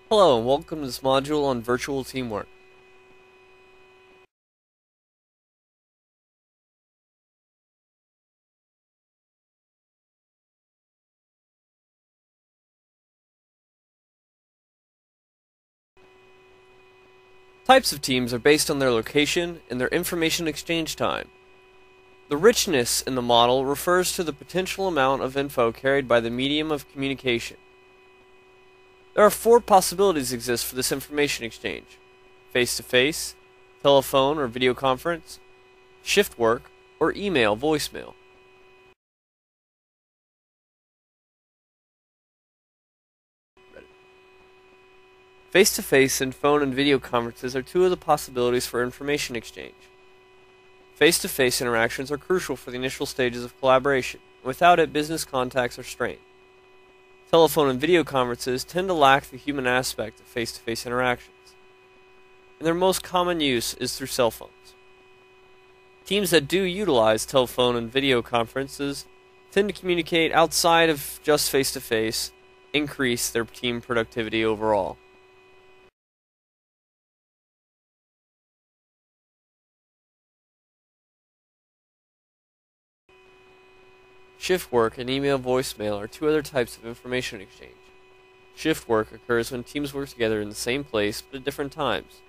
Hello and welcome to this module on virtual teamwork. Types of teams are based on their location and their information exchange time. The richness in the model refers to the potential amount of info carried by the medium of communication. There are four possibilities exist for this information exchange: face-to-face, telephone or video conference, shift work, or email voicemail. Face-to-face and phone and video conferences are two of the possibilities for information exchange. Face-to-face interactions are crucial for the initial stages of collaboration. Without it, business contacts are strained. Telephone and video conferences tend to lack the human aspect of face-to-face interactions, and their most common use is through cell phones. Teams that do utilize telephone and video conferences tend to communicate outside of just face-to-face, increase their team productivity overall. Shift work and email voicemail are two other types of information exchange. Shift work occurs when teams work together in the same place but at different times.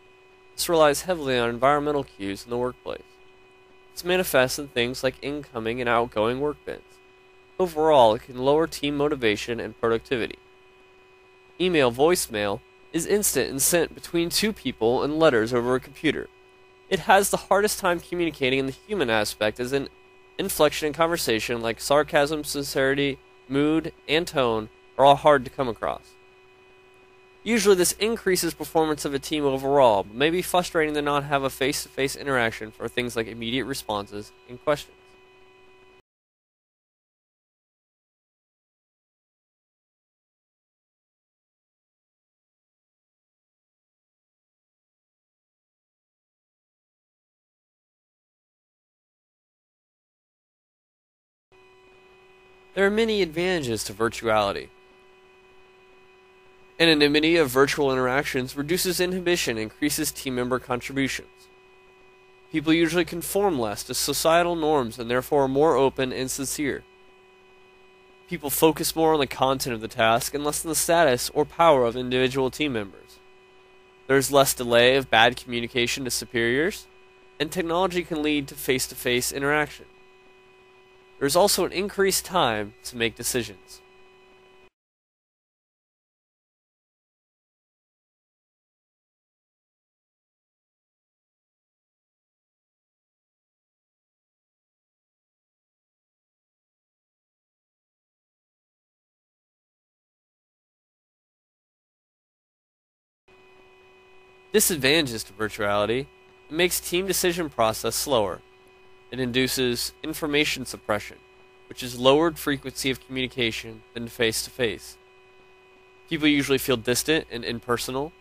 This relies heavily on environmental cues in the workplace. This manifests in things like incoming and outgoing work bins. Overall, it can lower team motivation and productivity. Email voicemail is instant and sent between two people in letters over a computer. It has the hardest time communicating in the human aspect, as in inflection in conversation like sarcasm, sincerity, mood, and tone are all hard to come across. Usually this increases performance of a team overall, but may be frustrating to not have a face-to-face interaction for things like immediate responses and questions. There are many advantages to virtuality. Anonymity of virtual interactions reduces inhibition and increases team member contributions. People usually conform less to societal norms and therefore are more open and sincere. People focus more on the content of the task and less on the status or power of individual team members. There is less delay of bad communication to superiors, and technology can lead to face-to-face interaction. There is also an increased time to make decisions. Disadvantages to virtuality: it makes team decision process slower. It induces information suppression, which is lowered frequency of communication than face-to-face. People usually feel distant and impersonal.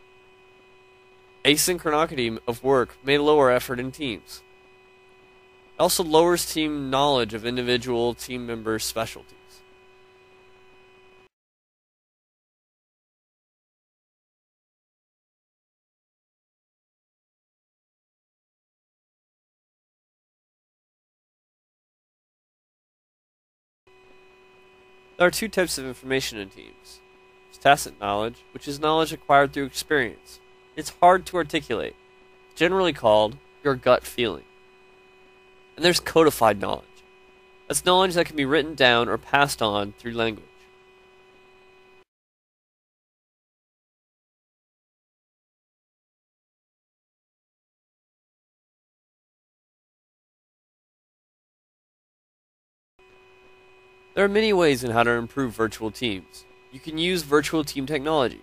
Asynchronicity of work may lower effort in teams. It also lowers team knowledge of individual team members' specialties. There are two types of information in teams. There's tacit knowledge, which is knowledge acquired through experience. It's hard to articulate, generally called your gut feeling. And there's codified knowledge. That's knowledge that can be written down or passed on through language. There are many ways in how to improve virtual teams. You can use virtual team technology,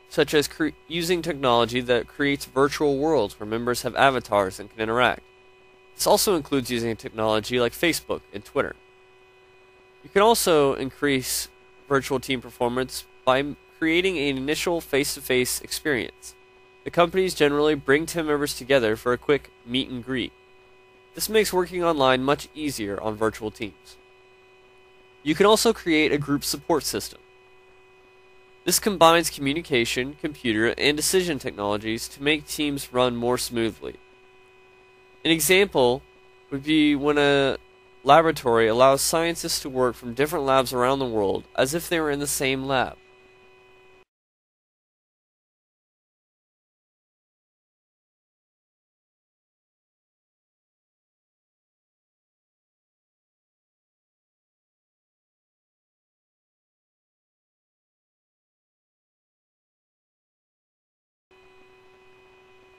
such as using technology that creates virtual worlds where members have avatars and can interact. This also includes using technology like Facebook and Twitter. You can also increase virtual team performance by creating an initial face-to-face experience. The companies generally bring team members together for a quick meet and greet. This makes working online much easier on virtual teams. You can also create a group support system. This combines communication, computer, and decision technologies to make teams run more smoothly. An example would be when a laboratory allows scientists to work from different labs around the world as if they were in the same lab.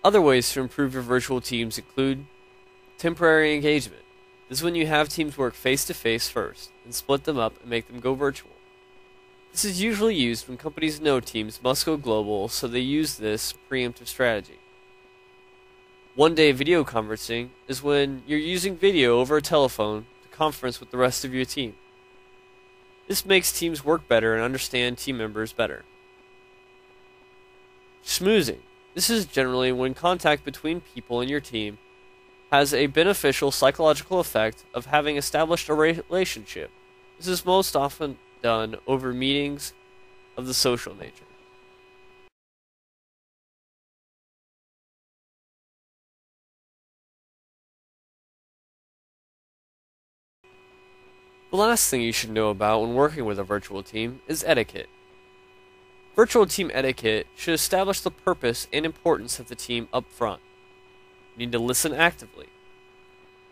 Other ways to improve your virtual teams include temporary engagement. This is when you have teams work face to face first, and split them up and make them go virtual. This is usually used when companies know teams must go global, so they use this preemptive strategy. One-day video conferencing is when you're using video over a telephone to conference with the rest of your team. This makes teams work better and understand team members better. Schmoozing. This is generally when contact between people in your team has a beneficial psychological effect of having established a relationship. This is most often done over meetings of the social nature. The last thing you should know about when working with a virtual team is etiquette. Virtual team etiquette should establish the purpose and importance of the team up front. You need to listen actively.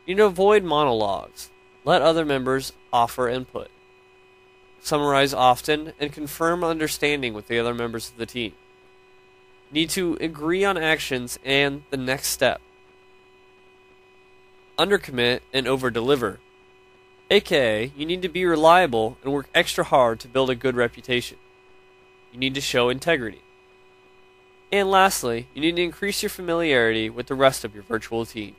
You need to avoid monologues. Let other members offer input. Summarize often and confirm understanding with the other members of the team. You need to agree on actions and the next step. Undercommit and overdeliver. AKA, you need to be reliable and work extra hard to build a good reputation. You need to show integrity. And lastly, you need to increase your familiarity with the rest of your virtual team.